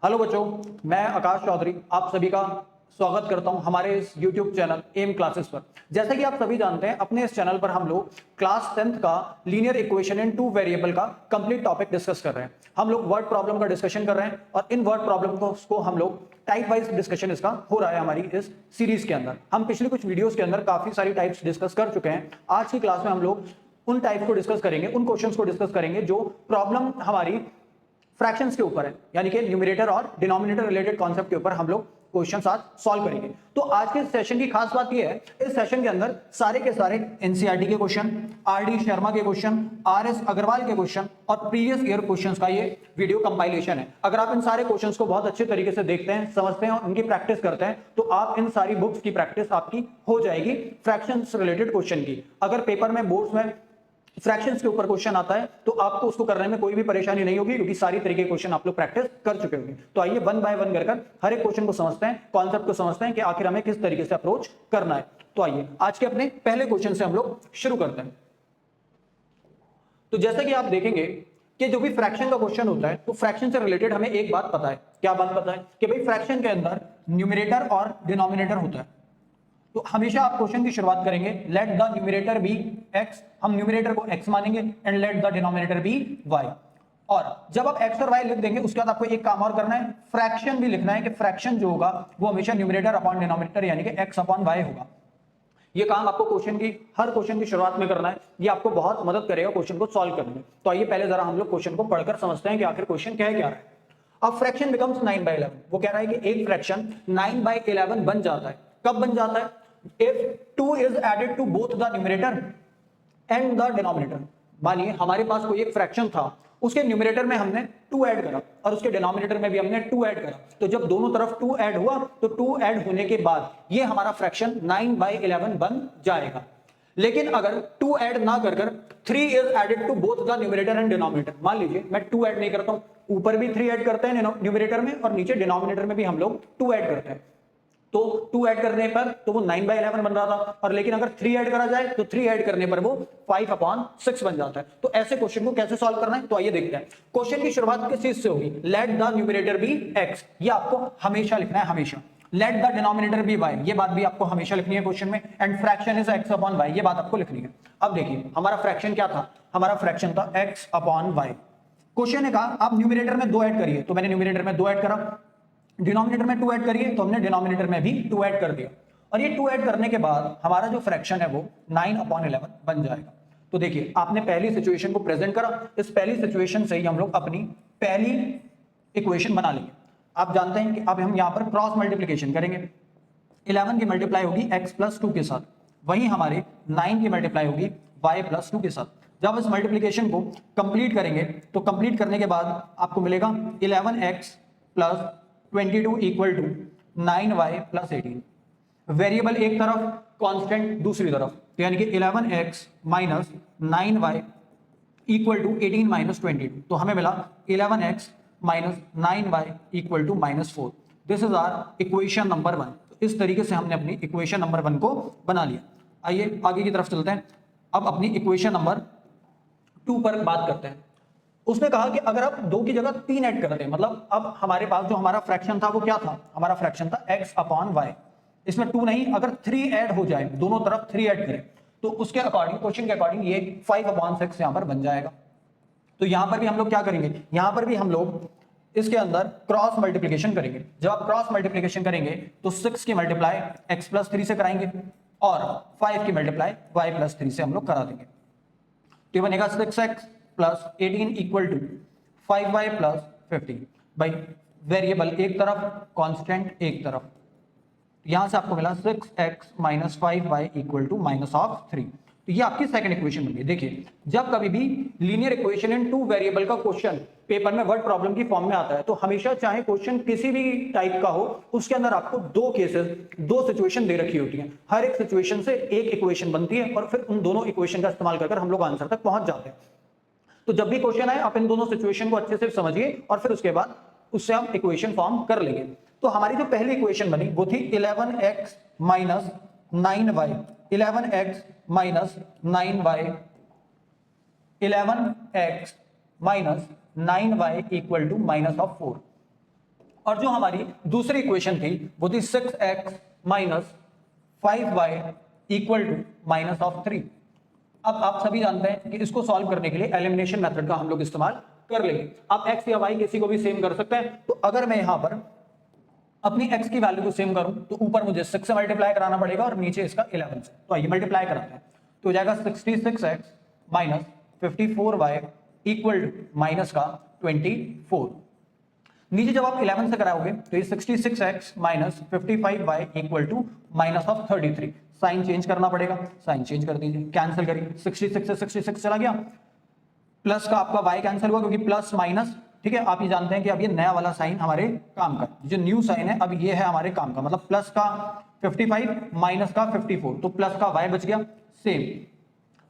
Hello बच्चों, मैं आकाश चौधरी आप सभी का स्वागत करता हूं हमारे इस YouTube चैनल एम क्लासेस पर। जैसा कि आप सभी जानते हैं, अपने इस चैनल पर हम लोग क्लास 10th का linear equation in two variable का कंप्लीट टॉपिक डिस्कस कर रहे हैं। हम लोग वर्ड प्रॉब्लम का डिस्कशन कर रहे हैं और इन वर्ड प्रॉब्लम को हम लोग टाइप वाइज डिस्कशन इसका हो रहा है हमारी इस सीरीज के अंदर। हम पिछले कुछ वीडियोस के अंदर काफी सारी टाइप्स डिस्कस कर चुके हैं। आज की क्लास में हम लोग उन टाइप्स को डिस्कस करेंगे, उन क्वेश्चंस को डिस्कस करेंगे जो प्रॉब्लम हमारी फ्रैक्शंस के ऊपर है, यानी कि न्यूमरेटर और डिनोमिनेटर रिलेटेड कॉन्सेप्ट के ऊपर हम लोग क्वेश्चंस आज सॉल्व करेंगे। तो आज के सेशन की खास बात यह है, इस सेशन के अंदर सारे के सारे एनसीईआरटी के क्वेश्चन, आरडी शर्मा के क्वेश्चन, आरएस अग्रवाल के क्वेश्चन और प्रीवियस ईयर क्वेश्चंस का ये वीडियो कंपाइलेशन है। अगर आप इन सारे क्वेश्चंस को बहुत अच्छे तरीके से देखते हैं, समझते हैं और उनकी प्रैक्टिस करते हैं तो आप इन सारी बुक्स की प्रैक्टिस आपकी हो जाएगी फ्रैक्शंस रिलेटेड क्वेश्चन की। अगर पेपर में, बोर्ड्स में फ्रैक्शंस के ऊपर क्वेश्चन आता है तो आपको उसको करने में कोई भी परेशानी नहीं होगी, क्योंकि सारी तरीके के क्वेश्चन आप लोग प्रैक्टिस कर चुके होंगे। तो आइए वन बाय वन कर हर एक क्वेश्चन को समझते हैं, कॉन्सेप्ट को समझते हैं कि आखिर हमें किस तरीके से अप्रोच करना है। तो आइए आज के अपने पहले क्वेश्चन से हम लोग शुरू करते हैं। तो जैसा कि आप देखेंगे कि जो भी फ्रैक्शन का क्वेश्चन होता है तो फ्रैक्शन से रिलेटेड हमें एक बात पता है। क्या बात पता है? कि भाई फ्रैक्शन के अंदर न्यूमरेटर और डिनोमिनेटर होता है। तो हमेशा आप क्वेश्चन की शुरुआत करेंगे, let the numerator be x, हम न्यूमरेटर को एक्स मानेंगे and let the denominator be y. और जब आप एक्स और वाई लिख देंगे उसके बाद आपको एक काम और करना है, फ्रैक्शन भी लिखना है कि फ्रैक्शन जो होगा वो हमेशा न्यूमरेटर अपॉन डिनोमिनेटर यानी कि एक्स अपॉन वाई होगा। ये काम आपको हर क्वेश्चन की शुरुआत में करना है। ये आपको बहुत मदद करेगा क्वेश्चन को सॉल्व करने में। तो आइए पहले जरा हम लोग क्वेश्चन को पढ़कर समझते हैं कि आखिर क्वेश्चन क्या रहा है। अब फ्रैक्शन बिकम्स 9/11, वो कह रहा है कि एक फ्रैक्शन 9/11 बन जाता है। कब बन जाता है? if 2 is added to both the numerator and the denominator। मानिए हमारे पास कोई एक फ्रैक्शन था, उसके न्यूमरेटर में हमने 2 ऐड करा और उसके डिनोमिनेटर में भी हमने 2 ऐड करा। तो जब दोनों तरफ 2 ऐड हुआ तो 2 ऐड होने के बाद ये हमारा फ्रैक्शन 9/11 बन जाएगा। लेकिन अगर 2 ऐड ना कर 3 is added to both the numerator and denominator, मान लीजिए मैं 2 ऐड नहीं करता हूं, ऊपर भी 3 ऐड करते हैं न्यूमरेटर में और नीचे डिनोमिनेटर में भी हम लोग 2 ऐड करते हैं, तो 2 ऐड करने पर तो वो 9/11 बन रहा था। और लेकिन अगर 3 ऐड करा जाए तो 3 ऐड करने पर वो 5/6 बन जाता है। तो ऐसे क्वेश्चन को कैसे सॉल्व करना है, तो आइए देखते हैं। क्वेश्चन की शुरुआत किस चीज से होगी? Let the numerator be x, ये आपको हमेशा लिखना है, हमेशा। Let the denominator be y, ये बात भी आपको हमेशा लिखनी है क्वेश्चन में। And fraction is x upon y, ये बात आपको लिखनी है। अब देखिए हमारा फ्रैक्शन क्या था? हमारा फ्रैक्शन था एक्स अपॉन वाई। क्वेश्चन ने कहा आप न्यूमरेटर में 2 ऐड करिए, तो मैंने न्यूमरेटर में 2 ऐड करा। डिनोमिनेटर में 2 ऐड करिए, तो हमने डिनोमिनेटर में भी 2 ऐड कर दिया। और ये 2 ऐड करने के बाद हमारा जो फ्रैक्शन है वो 9/11 बन जाएगा। तो देखिए आपने पहली सिचुएशन को प्रेजेंट करा, इस पहली सिचुएशन से ही हम लोग अपनी पहली इक्वेशन बना लेंगे। आप जानते हैं कि अब हम यहां पर क्रॉस मल्टीप्लीकेशन करेंगे। 11 की मल्टीप्लाई होगी x प्लस 2 के साथ, वहीं हमारे 9 की मल्टीप्लाई होगी y प्लस 2 के साथ। जब इस मल्टीप्लीकेशन को कंप्लीट करेंगे तो कंप्लीट करने के बाद आपको मिलेगा 11x plus 22 equal to 9y plus 18। Variable एक तरफ, कांस्टेंट दूसरी तरफ, तो यानी कि 11x minus 9y equal to 18 minus 22। तो हमें मिला 11x minus 9y equal to -4। This is our equation number 1। इस तरीके से हमने अपनी इक्वेशन नंबर 1 को बना लिया। आइए आगे की तरफ चलते हैं। अब अपनी इक्वेशन नंबर 2 पर बात करते हैं। उसने कहा कि अगर आप 2 की जगह 3 ऐड करते हैं, मतलब अब हमारे पास जो हमारा फ्रैक्शन था वो क्या था? हमारा फ्रैक्शन था x अपॉन वाई। इसमें 2 नहीं, अगर 3 ऐड हो जाए, दोनों तरफ 3 ऐड करें, तो उसके अकॉर्डिंग, क्वेश्चन के अकॉर्डिंग ये 5/6 यहां पर बन जाएगा। तो यहां पर भी हम लोग क्या करेंगे? यहां पर भी हम लोग इसके अंदर क्रॉस मल्टीप्लीकेशन करेंगे। जब आप क्रॉस मल्टीप्लीकेशन करेंगे तो 6 की मल्टीप्लाई x प्लस 3 से कराएंगे और 5 की मल्टीप्लाई y प्लस 3 से हम लोग करा देंगे। तो ये बनेगा 6x plus 18 equal to 5y plus 15। भाई वेरिएबल एक तरफ, कांस्टेंट एक तरफ, यहां से आपको मिला 6x minus 5y equal to -3। तो ये आपकी सेकंड इक्वेशन बन गई। देखिए जब कभी भी लीनियर इक्वेशन इन 2 वेरिएबल का क्वेश्चन पेपर में वर्ड प्रॉब्लम की फॉर्म में आता है तो हमेशा, चाहे क्वेश्चन किसी भी टाइप का हो, उसके अंदर आपको 2 केसेस, 2 सिचुएशन दे रखी होती हैं। हर एक सिचुएशन से एक इक्वेशन बनती है और फिर उन दोनों इक्वेशन का इस्तेमाल कर हम लोग आंसर तक पहुंच जाते हैं। तो जब भी क्वेश्चन आए आप इन दोनों सिचुएशन को अच्छे से समझिए और फिर उसके बाद उससे हम इक्वेशन फॉर्म कर लेंगे। तो हमारी जो पहली इक्वेशन बनी वो थी 11x minus 9y, 11x minus 9y, 11x minus 9y equal to -4। और जो हमारी दूसरी इक्वेशन थी वो थी 6x minus 5y equal to minus of 3। अब आप सभी जानते हैं कि इसको सॉल्व करने के लिए एलिमिनेशन मेथड का हम लोग इस्तेमाल कर लेंगे। आप x या y किसी को भी सेम कर सकते हैं। तो अगर मैं यहां पर अपनी x की वैल्यू को सेम करूं तो ऊपर मुझे 6 से मल्टीप्लाई कराना पड़ेगा और नीचे इसका 11 से। तो आइए मल्टीप्लाई कराते हैं। तो हो जाएगा 66x minus 54y equal to minus का 24। नीचे जब आप 11 से कराओगे तो ये 66x minus 55y equal to minus of 33। Sign change करना पड़ेगा, साइन चेंज कर दीजिए, कैंसिल करिए, 66 से 66 चला गया, प्लस का आपका y कैंसिल हुआ क्योंकि प्लस माइनस, ठीक है। आप ये जानते हैं कि अब ये नया वाला साइन हमारे काम का, जो न्यू साइन है अब ये है हमारे काम का, मतलब प्लस का 55 माइनस का 54, तो प्लस का y बच गया सेम,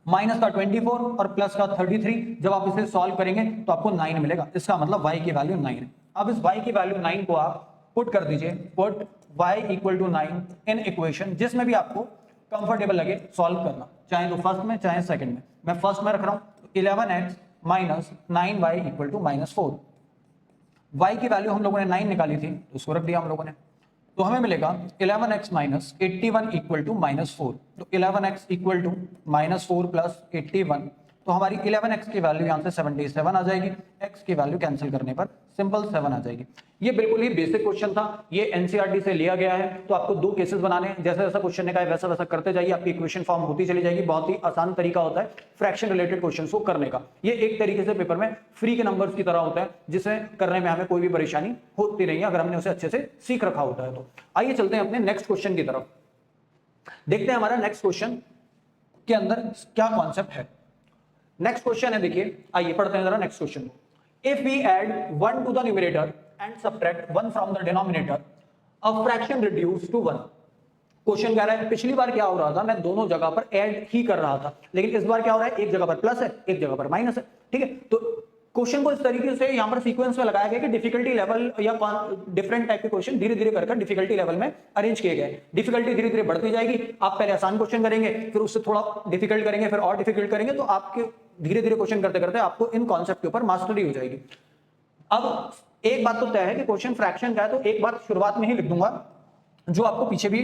माइनस का 24 और प्लस का 33। जब आप इसे सॉल्व करेंगे तो आपको 9 मिलेगा, इसका मतलब y की वैल्यू 9 है। अब इस y की वैल्यू 9 को आप पुट कर दीजिए, put y equal to 9 in equation जिसमें भी आपको कंफर्टेबल लगे सॉल्व करना, चाहे तो फर्स्ट में चाहे सेकंड में। मैं फर्स्ट में रख रहा हूं 11x minus 9y equal to minus 4। y की वैल्यू हम लोगों ने 9 निकाली थी तो उसको रख दिया हम लोगों ने, तो हमें मिलेगा 11x minus 81 equal to minus 4। तो 11x equal to minus 4 plus 81, तो हमारी 11x की वैल्यू यहाँ से 77 आ जाएगी, x की वैल्यू कैंसिल करने पर सिंपल 7 आ जाएगी। ये बिल्कुल ही बेसिक क्वेश्चन था, ये एनसीईआरटी से लिया गया है। तो आपको 2 केसेस बनाने हैं, जैसा जैसा क्वेश्चन ने कहा है वैसा वैसा करते जाइए, आपकी इक्वेशन फॉर्म होती चली जाएगी। बहुत ही आसान तरीका होता है फ्रैक्शन रिलेटेड क्वेश्चन को करने का। ये एक तरीके से पेपर में फ्री के नंबर्स की तरह होता है, जिसे करने में हमें कोई भी परेशानी होती नहीं है अगर हमने उसे अच्छे से सीख रखा होता है। तो आइए चलते हैं अपने नेक्स्ट क्वेश्चन की तरफ, देखते हैं हमारा नेक्स्ट क्वेश्चन के अंदर क्या कॉन्सेप्ट है। नेक्स्ट क्वेश्चन है, देखिए आइए पढ़ते हैं जरा next question. If we add 1 to the numerator and subtract 1 from the denominator, a fraction reduce to 1। Question कह रहा है पिछली बार क्या हो रहा था, मैं दोनों जगह पर ऐड ही कर रहा था, लेकिन इस बार क्या हो रहा है, एक जगह पर प्लस है एक जगह पर माइनस है, ठीक है। तो क्वेश्चन को इस तरीके से यहां पर सीक्वेंस में लगाया गया कि डिफिकल्टी लेवल या डिफरेंट टाइप के क्वेश्चन धीरे धीरे कर डिफिकल्टी लेवल में अरेंज किए गए। डिफिकल्टी धीरे धीरे बढ़ती जाएगी, आप पहले आसान क्वेश्चन करेंगे, फिर उससे थोड़ा डिफिकल्ट करेंगे, फिर और डिफिकल्ट करेंगे, तो आपके धीरे धीरे क्वेश्चन करते करते आपको इन कॉन्सेप्ट के ऊपर मास्टरी हो जाएगी। अब एक बात तो तय है कि क्वेश्चन फ्रैक्शन का है, तो एक बात शुरुआत में ही लिख दूंगा जो आपको पीछे भी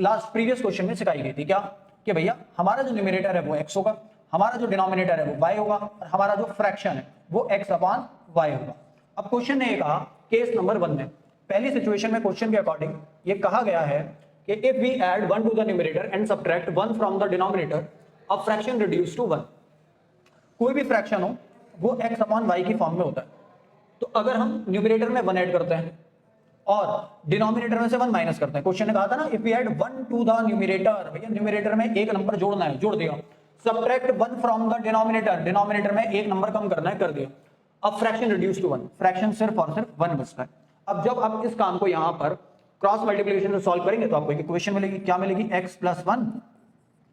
लास्ट प्रीवियस क्वेश्चन में सिखाई गई थी, क्या कि भैया हमारा जो न्यूमरेटर है वो x होगा, हमारा जो डिनोमिनेटर है वो y होगा, और हमारा जो फ्रैक्शन है वो x अपॉन y होगा। अब क्वेश्चन ने कहा केस नंबर 1 में, पहली सिचुएशन में क्वेश्चन के अकॉर्डिंग ये कहा गया है कि if we add 1 to the numerator and subtract 1 from the denominator, a fraction reduce to 1। कोई भी फ्रैक्शन हो वो x अपॉन y की फॉर्म में होता है। तो अगर हम न्यूमरेटर में 1 ऐड करते हैं और डिनोमिनेटर में से 1 माइनस करते हैं, क्वेश्चन ने कहा था ना if we add 1 to the numerator, भैया न्यूमरेटर में एक नंबर जोड़ना है, जोड़ दिया, subtract 1 from the denominator, denominator में एक नंबर कम करना है, कर दिया। अब फ्रैक्शन रिड्यूस टू 1, फ्रैक्शन सिर्फ और सिर्फ 1 बचता है। अब जब आप इस काम को यहां पर क्रॉस मल्टीप्लिकेशन से सॉल्व करेंगे तो आपको एक इक्वेशन मिलेगी, क्या मिलेगी, x plus 1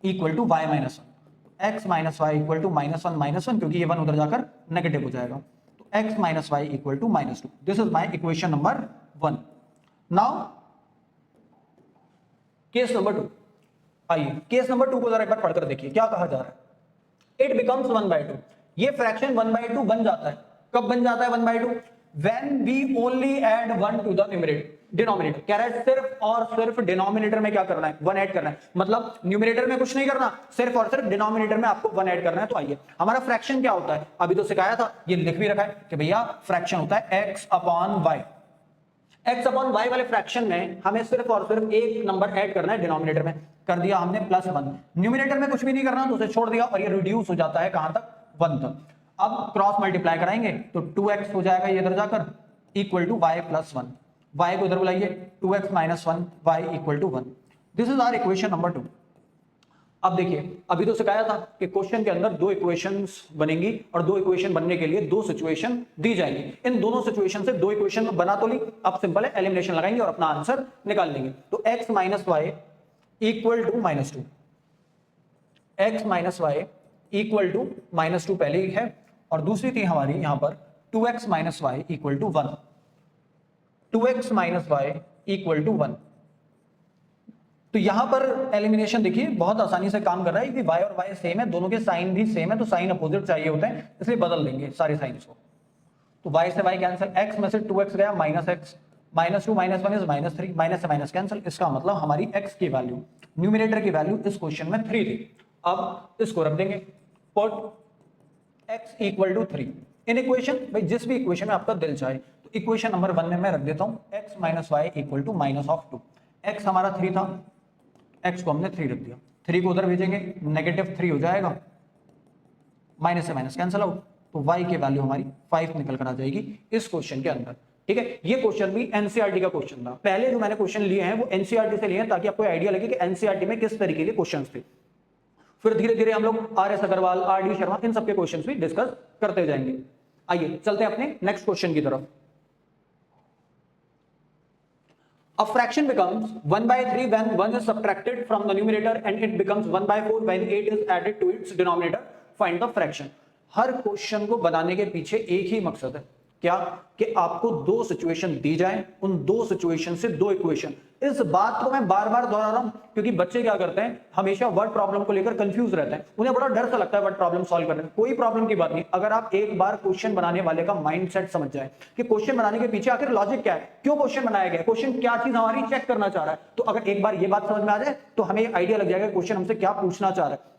equal to y minus 1, x minus y equal to minus 1, क्योंकि ये 1 उधर जाकर नेगेटिव हो जाएगा, तो x minus y equal to minus 2। This is my equation number 1। Now case number 2, आइए केस नंबर 2 को जरा एक बार पढ़कर देखिए क्या कहा जा रहा है। इट बिकम्स 1/2, ये फ्रैक्शन 1/2 बन जाता है। कब बन जाता है 1/2, when we only add 1 to the denominator. कह रहा है सिर्फ और सिर्फ डिनोमिनेटर में क्या करना है, 1 ऐड करना है, मतलब न्यूमरेटर में कुछ नहीं करना, सिर्फ और सिर्फ डिनोमिनेटर में आपको 1 ऐड करना है। तो आइए हमारा फ्रैक्शन क्या होता है, अभी तो सिखाया था, ये लिख भी रखा है कि भैया फ्रैक्शन होता है x upon y। x upon y वाले फ्रैक्शन में हमें सिर्फ और सिर्फ एक नंबर ऐड करना है डिनोमिनेटर में, कर दिया हमने प्लस 1। न्यूमरेटर में कुछ भी नहीं करना तो उसे छोड़ दिया और ये रिड्यूस हो जाता है कहां तक, 1 तक। अब क्रॉस मल्टीप्लाई कराएंगे तो 2x हो जाएगा ये इधर जाकर equal to y plus 1, y को इधर बुलाइए 2x minus 1, y equal to 1। This is our equation number 2। अब देखिए अभी तो सिखाया था कि क्वेश्चन के अंदर 2 इक्वेशंस बनेंगी और 2 इक्वेशन बनने के लिए 2 सिचुएशन दी जाएंगी। इन दोनों सिचुएशन से 2 इक्वेशन बना तो ली, अब सिंपल है एलिमिनेशन लगाएंगे और अपना आंसर निकाल लेंगे। तो x minus y equal to minus 2, x minus y equal to minus 2 पहले ही है, और दूसरी थी हमारी यहां पर 2x minus y equal to 1, 2x minus y equal to 1। तो यहां पर एलिमिनेशन देखिए बहुत आसानी से काम कर रहा है कि y और y सेम है, दोनों के साइन भी सेम है, तो साइन अपोजिट चाहिए होते हैं, इसलिए बदल देंगे सारे साइंस को। तो y से y कैंसिल, x में से 2x गया माइनस x, -2 -1 इज -3, माइनस से माइनस कैंसिल, इसका मतलब हमारी x की वैल्यू, न्यूमिनेटर की वैल्यू इस क्वेश्चन में 3 थी। अब इसको रख देंगे, put x equal to 3 in equation, भाई जिस भी इक्वेशन में आपका दिल चाहे, तो इक्वेशन नंबर 1 में मैं रख देता हूं x minus y equal to -2। x हमारा 3 था, x को हमने 3 रख दिया, 3 को उधर भेजेंगे, -3 हो जाएगा, माइनस से माइनस कैंसिल आउट, तो y की वैल्यू हमारी 5 निकल कर आ जाएगी इस क्वेश्चन के अंदर। ठीक है, ये क्वेश्चन भी एनसीईआरटी का क्वेश्चन था। पहले जो मैंने क्वेश्चन लिए हैं वो एनसीईआरटी से लिए हैं, ताकि आपको आइडिया लगे कि एनसीईआरटी में किस तरीके के क्वेश्चंस थे। फिर धीरे धीरे हम लोग R S Agarwal, R D Sharma, इन सबके क्वेश्चंस भी डिस्कस करते जाएंगे। आइए चलते हैं अपने नेक्स्ट क्वेश्चन की तरफ। A fraction becomes 1/3 when 1 is subtracted from the numerator and it becomes 1/4 when 8 is added to its denominator. Find the fraction. Her question को बनाने के पीछे एक ही मकसद है, क्या कि आपको दो सिचुएशन दी जाए, उन दो सिचुएशन से दो इक्वेशन। इस बात को मैं बार बार दोहरा रहा हूं क्योंकि बच्चे क्या करते हैं, हमेशा वर्ड प्रॉब्लम को लेकर कंफ्यूज रहते हैं, उन्हें बड़ा डर सा लगता है वर्ड प्रॉब्लम सॉल्व करने में। कोई प्रॉब्लम की बात नहीं, अगर आप एक बार क्वेश्चन बनाने वाले का माइंडसेट समझ जाए कि क्वेश्चन बनाने के पीछे आखिर लॉजिक क्या है, क्यों क्वेश्चन बनाया गया, क्वेश्चन क्या चीज हमारी चेक करना चाह रहा है, तो अगर एक बार ये बात समझ में आ जाए तो हमें आइडिया लग जाएगा क्वेश्चन हमसे क्या पूछना चाह रहा है।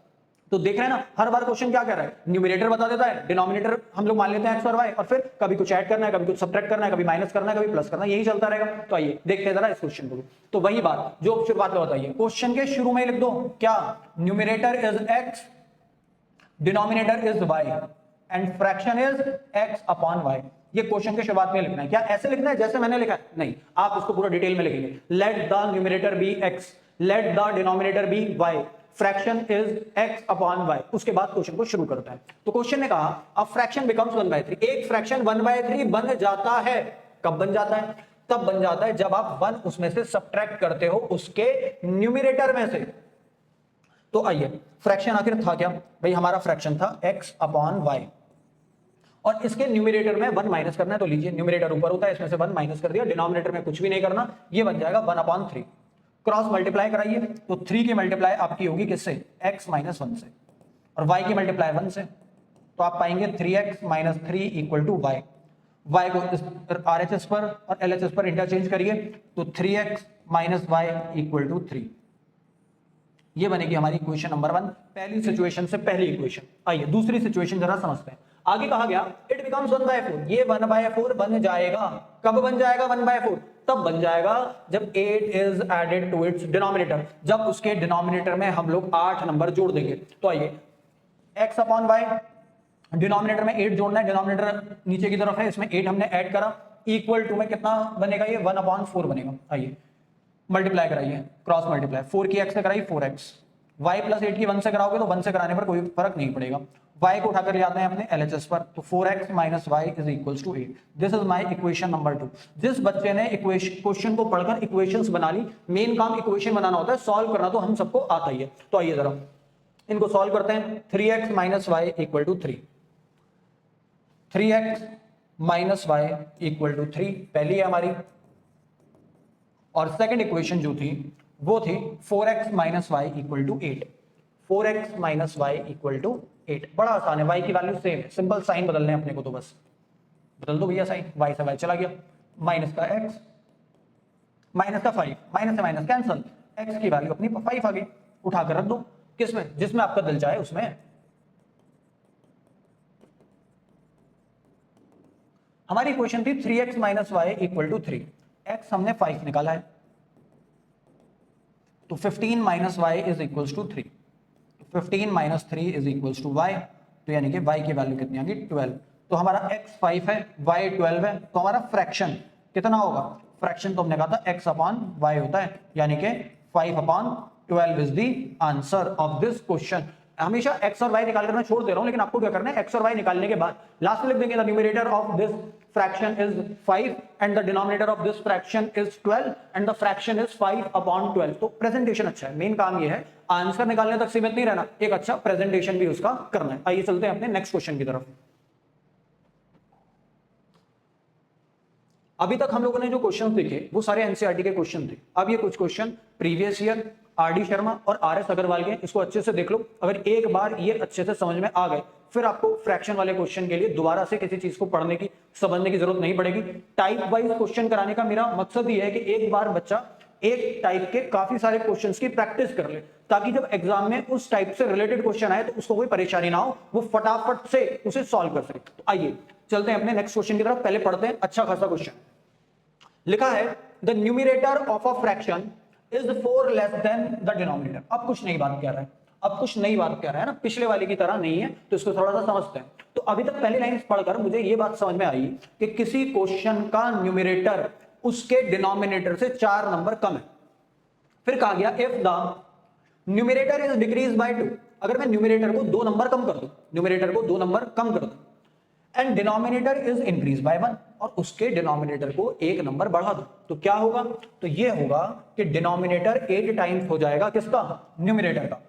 तो देख रहे हैं ना, हर बार क्वेश्चन क्या कह रहा है, न्यूमरेटर बता देता है, डिनोमिनेटर हम लोग मान लेते हैं एक्स और वाई, और फिर कभी कुछ ऐड करना है, कभी कुछ सब्ट्रैक्ट करना है, कभी माइनस करना है, कभी प्लस करना है, यही चलता रहेगा। तो आइए देखते हैं जरा इस क्वेश्चन को। तो वही बात जो शुरुआत में बताइए, क्वेश्चन के शुरू में लिख दो क्या, numerator is x, denominator is y and fraction is x upon y. ये क्वेश्चन के शुरुआत में लिखना है। क्या ऐसे लिखना है जैसे मैंने लिखा है? नहीं, आप उसको पूरा डिटेल में लिखेंगे। Let the numerator be x, let the denominator be y, fraction is x upon y। उसके बाद क्वेश्चन को शुरू करता है। तो क्वेश्चन ने कहा अब फ्रैक्शन बिकम्स 1/3, एक फ्रैक्शन 1/3 बन जाता है। कब बन जाता है? तब बन जाता है जब आप 1 उसमें से सब्ट्रैक्ट करते हो उसके न्यूमरेटर में से। तो आइए, फ्रैक्शन आखिर था क्या भाई? हमारा फ्रैक्शन था x अपॉन y, और इसके न्यूमरेटर में 1 माइनस करना है। तो लीजिए, न्यूमरेटर ऊपर होता है, इसमें से 1 माइनस कर दिया, डिनोमिनेटर में कुछ भी नहीं करना, ये बन जाएगा 1/3। क्रॉस मल्टीप्लाई कराइए, तो 3 की मल्टीप्लाई आपकी होगी किससे? x माइनस 1 से, और y की मल्टीप्लाई 1 से, तो आप पाएंगे 3x minus 3 equal to y। y को RHS पर और LHS पर इंटरचेंज करिए, तो 3x minus y equal to 3। ये बनेगी हमारी इक्वेशन नंबर 1, पहली सिचुएशन से पहली इक्वेशन। आइए दूसरी सिचुएशन जरा समझते हैं। आगे कहा गया इट बिकम्स 1/4, ये 1/4 बन जाएगा। कब बन जाएगा 1/4? तब बन जाएगा जब 8 is added to its denominator, जब उसके डिनोमिनेटर में हम लोग 8 नंबर जोड़ देंगे। तो आइए, x अपॉन वाई, डिनोमिनेटर में 8 जोड़ना है, डिनोमिनेटर नीचे की तरफ है, इसमें 8 हमने ऐड करा, इक्वल टू में कितना बनेगा? ये 1/4 बनेगा। आइए मल्टीप्लाई कराइए, क्रॉस मल्टीप्लाई, 4 की x से कराई 4x, y प्लस 8 की 1 से कराओगे तो 1 से कराने पर कोई फर्क नहीं पड़ेगा। y को उठाकर ले आते हैं अपने LHS पर, तो 4x minus y is equals to 8। This is my equation number 2। जिस बच्चे ने क्वेश्चन को पढ़कर इक्वेशंस बना ली, मेन काम इक्वेशन बनाना होता है, सॉल्व करना तो हम सबको आता ही है। तो आइए जरा इनको सॉल्व करते हैं। 3x minus y equal to 3, 3x minus y equal to 3 पहली है हमारी, और सेकंड इक्वेशन जो थी वो थी 4x minus y equal to 8, 4x minus y equal to 8। बड़ा आसान है, y की वैल्यू सेम है, सिंपल साइन बदलने अपने को, तो बस बदल दो भैया साइन, y से y चला गया, माइनस का x, माइनस का 5, माइनस से माइनस कैंसल, x की वैल्यू अपनी 5 आ गई, उठाकर रख दो किसमें? जिसमें आपका दिल चाहे उसमें। हमारी इक्वेशन थी 3x minus y equal to 3, x हमने 5 निकाला है, तो 15 minus y is equals to 3, 15 minus 3 is equals to y, तो यानी कि y की वैल्यू कितनी आ गई? 12। तो हमारा x 5 है, y 12 है, तो हमारा फ्रैक्शन कितना होगा? फ्रैक्शन तो हमने कहा था x अपॉन y होता है, यानी कि 5 upon 12 is the answer of this question. हमेशा x और y निकाल कर मैं छोड़ दे रहा हूं, लेकिन आपको क्या करना है, x और y निकालने के बाद लास्ट में लिख देंगे the numerator of this fraction is 5 and the denominator of this fraction is 12 and the fraction is 5 upon 12। तो प्रेजेंटेशन अच्छा है, मेन काम ये है आंसर निकालने तक सीमित नहीं रहना, एक अच्छा प्रेजेंटेशन भी उसका करना है। आइए चलते हैं अपने नेक्स्ट क्वेश्चन की तरफ। अभी तक हम लोगों ने जो क्वेश्चन देखे वो सारे एनसीईआरटी के क्वेश्चन थे। अब ये कुछ question previous year are D Sharma और आर एस अग्रवाल के, इसको अच्छे से देख लो। अगर एक बार ये अच्छे से समझ में आ गए, फिर आपको फ्रैक्शन वाले क्वेश्चन के लिए दोबारा से किसी चीज को पढ़ने की समझने की जरूरत नहीं पड़ेगी। टाइप वाइज क्वेश्चन कराने का मेरा मकसद ये है कि एक बार बच्चा एक टाइप के काफी सारे क्वेश्चंस की प्रैक्टिस कर ले, ताकि जब एग्जाम में उस टाइप से रिलेटेड क्वेश्चन आए तो उसको कोई परेशानी ना हो, वो फटाफट से उसे सॉल्व कर सके। तो आइए चलते हैं अपने नेक्स्ट क्वेश्चन की तरफ। पहले पढ़ते हैं अच्छा खासा क्वेश्चन। लिखा है the numerator of a fraction is 4 less then the denominator. अब कुछ नई बात कह रहा है, अब कुछ नई बात कह रहा है ना, पिछले वाले की तरह नहीं है, तो इसको थोड़ा सा समझते हैं। तो अभी तक पहली लाइन पढ़कर मुझे ये बात समझ में आई कि किसी क्वेश्चन का न्यूमरेटर उसके डिनोमिनेटर से 4 नंबर कम है। फिर कहा गया if the numerator is decrease by 2, अगर मैं न्यूमरेटर को 2 नंबर कम कर दूं, न्यूमरेटर को 2 नंबर कम कर दूं, and denominator is increase bye 1, और उसके डिनोमिनेटर को 1 नंबर बढ़ा दो, तो क्या होगा? तो ये होगा कि डिनोमिनेटर 8 टाइम्स हो जाएगा किसका? न्यूमरेटर का।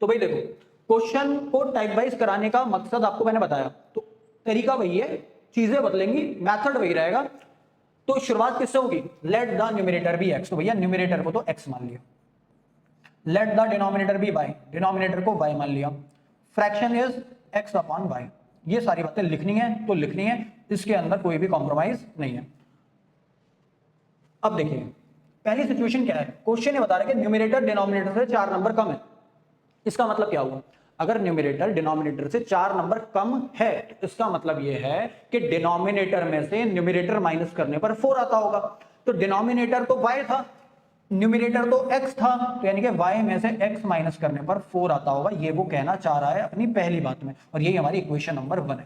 तो भाई देखो, क्वेश्चन को टाइप वाइज कराने का मकसद आपको मैंने बताया, तो तरीका वही है, चीजें बदलेंगी, मेथड वही रहेगा। तो शुरुआत किससे होगी? Let the numerator be x, तो भैया न्यूमरेटर को तो एक्स मान लिया, let the denominator be y, denominator को वाई मान लिया, fraction is x upon y. ये सारी बातें लिखनी है तो लिखनी है, इसके अंदर कोई भी कॉम्प्रोमाइज नहीं है। अब देखिए पहली सिचुएशन क्या है, क्वेश्चन ये बता रहा है कि न्यूमरेटर डिनोमिनेटर से 4 नंबर कम है। इसका मतलब क्या हुआ? अगर न्यूमरेटर डिनोमिनेटर से 4 नंबर कम है तो इसका मतलब यह है कि डिनोमिनेटर में से न्यूमरेटर माइनस करने पर 4 आता होगा। तो डिनोमिनेटर तो y था, न्यूमरेटर तो x था, तो यानी कि y में से x माइनस करने पर 4 आता होगा। ये वो कहना चाह रहा है अपनी पहली बात में, और यही हमारी इक्वेशन नंबर 1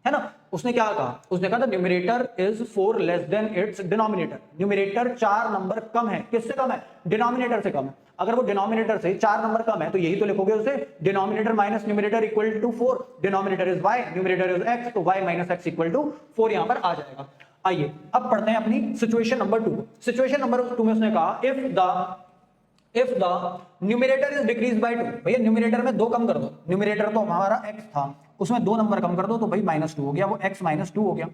है ना। उसने क्या कहा? उसने कहा था numerator is 4 less than its denominator. Numerator 4 number कम है, किससे कम है? डिनोमिनेटर से कम है। अगर वो डिनोमिनेटर से 4 नंबर कम है तो यही तो लिखोगे उसे, denominator minus numerator equal to 4, denominator is y, numerator is x, तो y minus x equal to 4 यहां पर आ जाएगा। आइए अब पढ़ते हैं अपनी सिचुएशन नंबर 2। सिचुएशन नंबर 2 में उसने कहा if the numerator is decrease by 2, भैया न्यूमरेटर में 2 कम कर दो, न्यूमरेटर तो हमारा x था, उसमें 2 नंबर कम कर दो, तो भाई -2 हो गया, वो x -2 हो गया।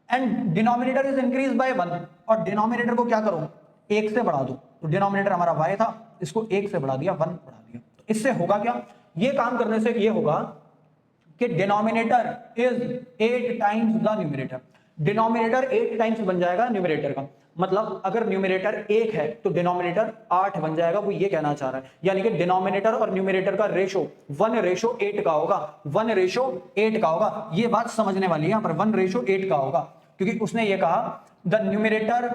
And denominator is increase bye 1, और डिनोमिनेटर को क्या करो? 1 से बढ़ा दो, तो डिनोमिनेटर हमारा y था, इसको 1 से बढ़ा दिया, 1 बढ़ा दिया। तो इससे होगा क्या? ये काम करने से ये होगा कि denominator is 8 times the numerator, denominator 8 times बन जाएगा न्यूमरेटर का। मतलब अगर न्यूमरेटर 1 है तो डिनोमिनेटर 8 बन जाएगा, वो ये कहना चाह रहा है। यानी कि डिनोमिनेटर और न्यूमरेटर का रेशो 1:8 का होगा, 1:8 का होगा। ये बात समझने वाली है यहां पर, 1:8 का होगा, क्योंकि उसने ये कहा the numerator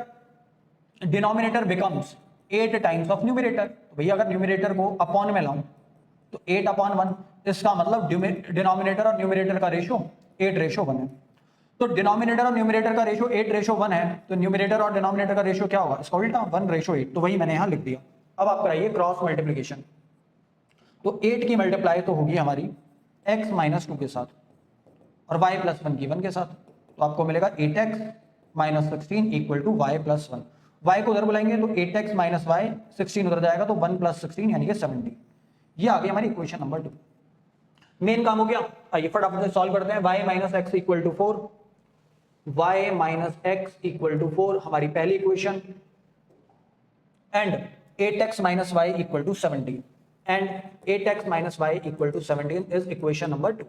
denominator becomes 8 times of numerator. तो भैया अगर न्यूमरेटर को अपॉन में लाऊं तो 8/1, इसका मतलब डिनोमिनेटर और न्यूमरेटर का रेशो 8:1 है। तो डिनोमिनेटर और न्यूमरेटर का रेशो 8:1 है, तो न्यूमरेटर और डिनोमिनेटर का रेशो क्या होगा? इसका उल्टा 1:8। तो वही मैंने यहां लिख दिया। अब आप कराइए क्रॉस मल्टीप्लीकेशन। तो 8 की मल्टीप्लाई तो होगी हमारी x -2 के साथ और y + 1 की 1 के साथ, तो आपको मिलेगा 8x - 16 equal to y + 1। y को उधर बुलाएंगे तो 8x - y, 16 उधर जाएगा तो 1 + 16 यानी कि 70। ये आ गई हमारी इक्वेशन नंबर 2। मेन काम हो गया। आइए फटाफट से सॉल्व करते हैं। y - x equal to 4, y - x equal to 4 हमारी पहली equation, and 8x - y equal to 17, and 8x - y equal to 17 is equation number 2।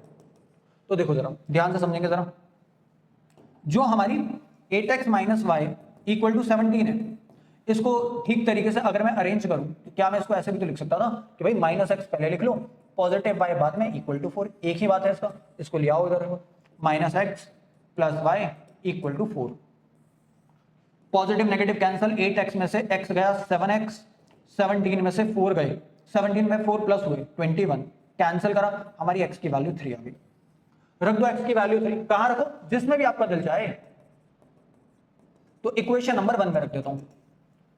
तो देखो जरा ध्यान से समझेंगे जरा, जो हमारी 8x - y इक्वल टू 17 है, इसको ठीक तरीके से अगर मैं अरेंज करूं तो क्या मैं इसको ऐसे भी तो लिख सकता था कि भाई -x पहले लिख लो, पॉजिटिव y बाद में इक्वल टू 4। एक ही बात है इसका, इसको ले आओ इधर, -x + y equal to 4। Positive negative cancel, 8x में से x गया 7x, 17 में से 4 गए, 17 में 4 प्लस हुए 21, कैंसिल करा, हमारी x की वैल्यू 3 आ गई। रख दो x की वैल्यू 3, कहां रखो? जिसमें भी आपका दिल चाहे। तो इक्वेशन नंबर 1 में रख देता हूं,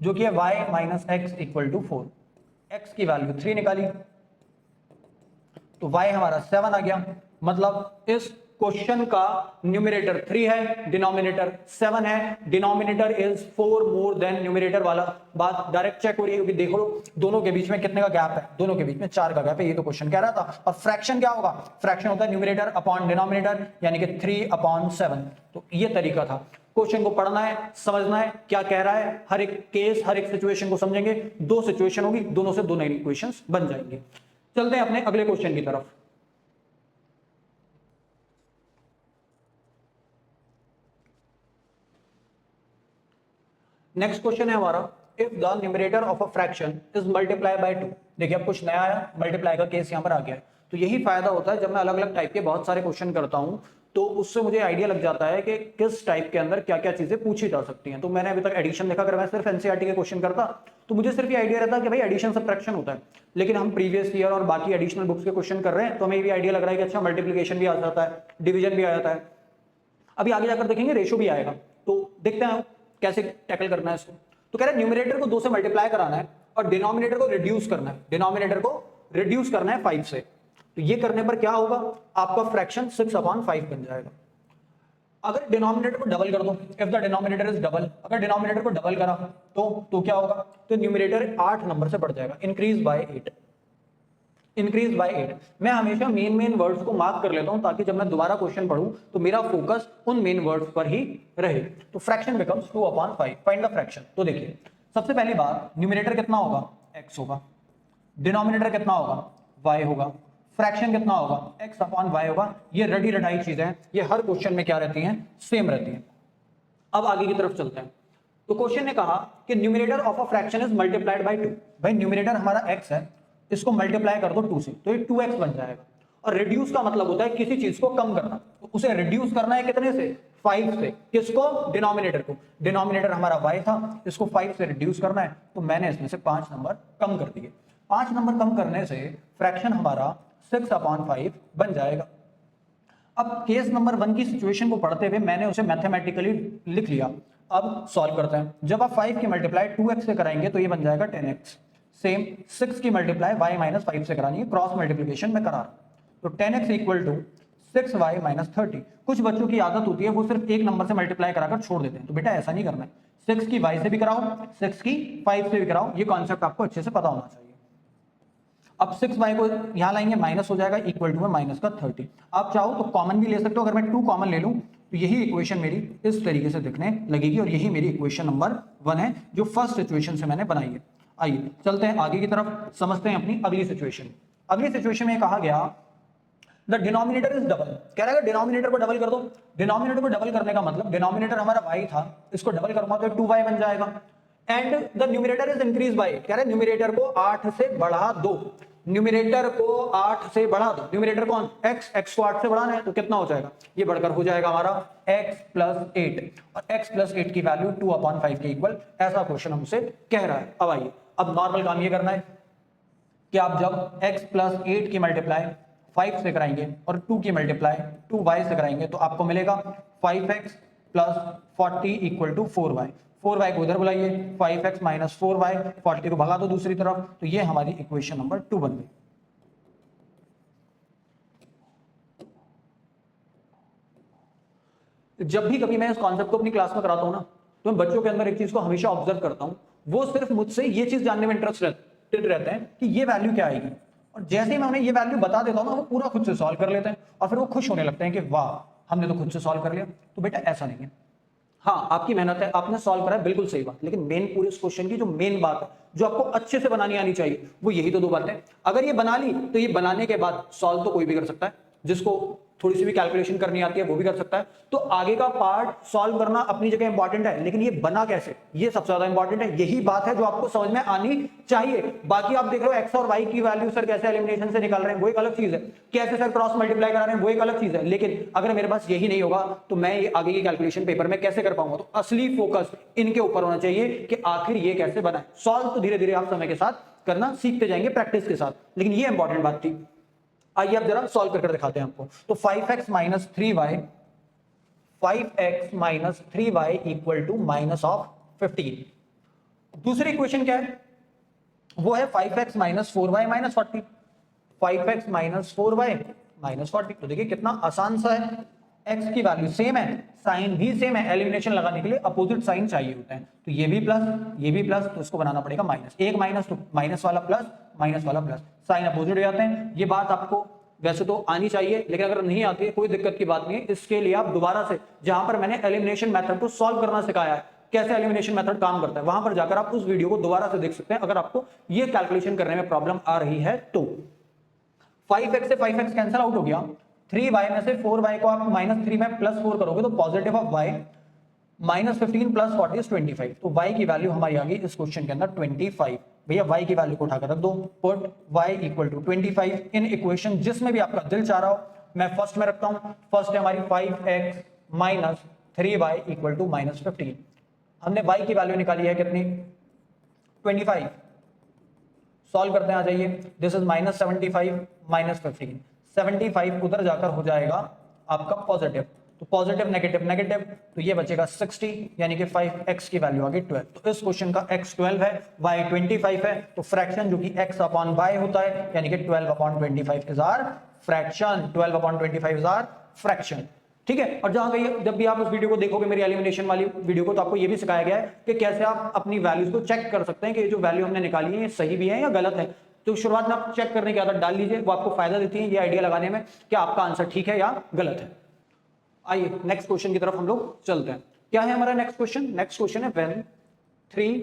जो कि है y - x equal to 4। x की वैल्यू 3 निकाली तो y हमारा 7 आ गया। मतलब इस क्वेश्चन का न्यूमरेटर 3 है, डिनोमिनेटर 7 है, denominator is 4 more then numerator वाला बात डायरेक्ट चेक हो रही है। देखो दोनों के बीच में कितने का गैप है? दोनों के बीच में 4 का गैप है, ये तो क्वेश्चन कह रहा था। और फ्रैक्शन क्या होगा? फ्रैक्शन होता है न्यूमरेटर अपॉन डिनोमिनेटर, यानी कि 3/7। तो ये तरीका था। क्वेश्चन को पढ़ना है, समझना है क्या कह रहा है, हर एक केस हर एक सिचुएशन को समझेंगे। दो सिचुएशन होगी, दोनों से दो नई इक्वेशंस बन जाएंगे। चलते हैं अपने अगले क्वेश्चन की तरफ। नेक्स्ट क्वेश्चन है हमारा, if the numerator of a fraction is multiply bye 2। देखिए अब कुछ नया आया, मल्टीप्लाई का केस यहां पर आ गया है। तो यही फायदा होता है जब मैं अलग अलग टाइप के बहुत सारे क्वेश्चन करता हूं, तो उससे मुझे आइडिया लग जाता है कि किस टाइप के अंदर क्या क्या चीजें पूछी जा सकती हैं। तो मैंने अभी तक एडिशन देखा, अगर मैं सिर्फ एनसीईआरटी के क्वेश्चन करता तो मुझे सिर्फ ये आइडिया रहता कि भाई एडिशन सब्ट्रैक्शन होता है। लेकिन हम प्रीवियस ईयर और बाकी एडिशनल बुक्स के क्वेश्चन कर रहे हैं, तो हमें ये आइडिया लग रहा है कि अच्छा मल्टीप्लीकेशन भी आ जाता है, डिवीजन भी आ जाता है। अभी आगे जाकर देखेंगे रेशो भी आएगा, तो देखते हैं कैसे टैकल करना है इसको। तो कह रहे हैं न्यूमरेटर को 2 से मल्टीप्लाई कराना है और डिनोमिनेटर को रिड्यूस करना है। डिनोमिनेटर को रिड्यूस करना है 5 से। तो ये करने पर क्या होगा, आपका फ्रैक्शन 6/5 बन जाएगा। अगर डिनोमिनेटर को डबल कर दो, if the denominator is double, अगर डिनोमिनेटर को डबल करा तो क्या होगा, तो न्यूमरेटर 8 नंबर से बढ़ जाएगा, इंक्रीज बाय 8। Increase by 8। मैं हमेशा मेन वर्ड्स को मार्क कर लेता हूं ताकि जब मैं दोबारा क्वेश्चन पढ़ूं तो मेरा फोकस उन मेन वर्ड्स पर ही रहे। तो fraction becomes 2/5। Find the fraction. तो देखिए सबसे पहली बात, न्यूमरेटर कितना होगा, x होगा, डिनोमिनेटर कितना होगा, y होगा, फ्रैक्शन कितना होगा, x/y होगा। ये रटी रटाई चीजें हैं, ये हर क्वेश्चन में क्या रहती हैं, सेम रहती हैं। अब आगे की तरफ चलते हैं। तो क्वेश्चन ने कहा कि numerator of a fraction is multiplied bye 2। भाई न्यूमरेटर हमारा x है, इसको मल्टीप्लाई कर दो 2 से, तो ये 2x बन जाएगा। और रिड्यूस का मतलब होता है किसी चीज को कम करना, तो उसे रिड्यूस करना है कितने से, 5 से। किसको, डिनोमिनेटर को। डिनोमिनेटर हमारा y था, इसको 5 से रिड्यूस करना है, तो मैंने इसमें से 5 नंबर कम कर दिए। 5 नंबर कम करने से फ्रैक्शन हमारा 6/5 बन जाएगा। अब केस नंबर 1 की सिचुएशन को पढ़ते हुए मैंने उसे मैथमेटिकली लिख लिया। अब सॉल्व करते हैं। जब आप 5 की मल्टीप्लाई 2x से कराएंगे तो ये बन जाएगा 10x। सेम 6 की मल्टीप्लाई y - 5 से करानी है, क्रॉस मल्टीप्लिकेशन में करा। तो 10x इक्वल टू 6y - 30। कुछ बच्चों की आदत होती है वो सिर्फ एक नंबर से मल्टीप्लाई कराकर छोड़ देते हैं, तो बेटा ऐसा नहीं करना है। 6 की y से भी कराओ, 6 की 5 से भी कराओ, ये कॉन्सेप्ट आपको अच्छे से पता होना चाहिए। अब 6y को यहां लाएंगे, माइनस हो जाएगा, इक्वल टू में माइनस का 30। आप चाहो तो कॉमन भी ले सकते हो। अगर मैं 2 कॉमन ले लूं तो यही इक्वेशन मेरी इस तरीके से दिखने लगेगी, और यही मेरी इक्वेशन नंबर 1 है जो फर्स्ट सिचुएशन से मैंने बनाई है। आइए चलते हैं आगे की तरफ, समझते हैं अपनी अगली सिचुएशन। अगली सिचुएशन में कहा गया द डिनोमिनेटर इज डबल। कह रहा है डिनोमिनेटर को डबल कर दो। डिनोमिनेटर को डबल करने का मतलब, डिनोमिनेटर हमारा y था, इसको डबल करूंगा तो 2y बन जाएगा। And the numerator is increase bye, कह रहे न्यूमरेटर को 8 से बढ़ा दो। न्यूमरेटर को 8 से बढ़ा दो। न्यूमरेटर कौन, x को 8 से बढ़ाना है, तो कितना हो जाएगा, ये बढ़कर हो जाएगा हमारा x + 8, और x + 8 की वैल्यू 2/5 के इक्वल। ऐसा क्वेश्चन हमसे कह रहा है। अब आइए, अब नॉर्मल काम ये करना है कि आप जब x + 8 की मल्टीप्लाई 5 से कराएंगे और 2 की मल्टीप्लाई 2y से कराएंगे तो आपको मिलेगा 5x + 40 = 4y। 4y को इधर बुलाइए, 5x - 4y, 40 को भगा दो दूसरी तरफ, तो ये हमारी इक्वेशन नंबर 2 बन गई। जब भी कभी मैं इस कॉन्सेप्ट को अपनी क्लास में कराता हूं ना, तो मैं बच्चों के अंदर एक चीज को हमेशा ऑब्जर्व करता हूं, वो सिर्फ मुझसे ये चीज जानने में इंटरेस्टेड रहते हैं कि ये वैल्यू क्या आएगी। और जैसे ही मैं उन्हें ये वैल्यू बता देता हूं ना, वो पूरा खुद से सॉल्व कर लेते हैं, और फिर वो खुश होने लगते हैं कि वाह हमने तो खुद से सॉल्व कर लिया। तो बेटा ऐसा नहीं है। हाँ आपकी मेहनत है, आपने सॉल्व करा है, बिल्कुल सही बात, लेकिन मेन पूरे इस क्वेश्चन की जो मेन बात है, जो आपको अच्छे से बनानी आनी चाहिए, वो यही तो 2 बातें। अगर ये बना ली तो ये बनाने के बाद सॉल्व तो कोई भी कर सकता है, जिसको थोड़ी सी भी कैलकुलेशन करनी आती है वो भी कर सकता है। तो आगे का पार्ट सॉल्व करना अपनी जगह इंपॉर्टेंट है, लेकिन ये बना कैसे, ये सबसे ज्यादा इंपॉर्टेंट है। यही बात है जो आपको समझ में आनी चाहिए। बाकी आप देख रहे हो एक्स और वाई की वैल्यू सर कैसे एलिमिनेशन से निकाल रहे हैं, वो एक अलग चीज है। कैसे सर क्रॉस मल्टीप्लाई करा रहे हैं, वो एक अलग चीज है। लेकिन अगर मेरे पास यही नहीं होगा तो मैं ये आगे की कैलकुलेशन पेपर में कैसे कर पाऊंगा। तो असली फोकस इनके ऊपर होना चाहिए कि आखिर ये कैसे बना है। सॉल्व तो धीरे धीरे आप समय के साथ करना सीखते जाएंगे प्रैक्टिस के साथ, लेकिन ये इंपॉर्टेंट बात थी। आइए अब जरा सॉल्व करके दिखाते हैं आपको। तो 5x - 3y, 5x - 3y = -15। दूसरी इक्वेशन क्या है, वो है 5x - 4y - 40। 5x - 4y - 40। तो देखिए कितना आसान सा है। x की वैल्यू सेम है, साइन भी सेम है। एलिमिनेशन लगाने के लिए अपोजिट साइन चाहिए होते हैं, तो ये भी प्लस ये भी प्लस, तो इसको बनाना पड़ेगा माइनस। एक माइनस तो माइनस वाला प्लस, माइनस वाला प्लस, साइन अपोजिट हो जाते हैं। ये बात आपको वैसे तो आनी चाहिए, लेकिन अगर नहीं आती है कोई दिक्कत की बात नहीं है। इसके लिए आप दोबारा से जहां पर मैंने एलिमिनेशन मेथड को सॉल्व करना सिखाया है, कैसे एलिमिनेशन मेथड काम करता है, वहां पर जाकर आप उस वीडियो को दोबारा से देख सकते हैं अगर आपको ये कैलकुलेशन करने में प्रॉब्लम आ रही है तो। 5x से 5x कैंसिल आउट हो गया, 3y में से 4y को आप -3 में +4 करोगे तो पॉजिटिव ऑफ y -15 + 40 इज 25। तो y की वैल्यू हमारी आ गई इस क्वेश्चन के अंदर 25। भैया y की वैल्यू को उठाकर रख दो, पुट y = 25 इन इक्वेशन जिसमें भी आपका दिल चाह रहा हो। मैं फर्स्ट में रखता हूं, फर्स्ट है हमारी 5x - 3y = -15। हमने y की वैल्यू निकाली है कितनी, 25। सॉल्व करते हैं, आ जाइए। दिस इज -75 -15, 75 उधर जाकर हो जाएगा आपका पॉजिटिव, तो पॉजिटिव नेगेटिव नेगेटिव, तो ये बचेगा 60, यानी कि 5x की वैल्यू आ गई 12। तो इस क्वेश्चन का x 12 है, y 25 है, तो फ्रैक्शन जो कि x/y होता है, यानी कि 12/25 is our fraction, 12/25 is our fraction. ठीक है। और जब भी आप उस वीडियो को देखोगे, मेरी एलिमिनेशन वाली वीडियो को, तो आपको ये भी सिखाया गया है कि कैसे आप अपनी वैल्यूज को चेक कर सकते हैं कि जो वैल्यू हमने निकाली है ये सही भी है या गलत है। तो शुरुआत में आप चेक करने की आदत डाल लीजिए, वो आपको फायदा देती है ये आइडिया लगाने में कि आपका आंसर ठीक है या गलत है। आइए नेक्स्ट क्वेश्चन की तरफ हम लोग चलते हैं। क्या है हमारा नेक्स्ट क्वेश्चन? नेक्स्ट क्वेश्चन है when 3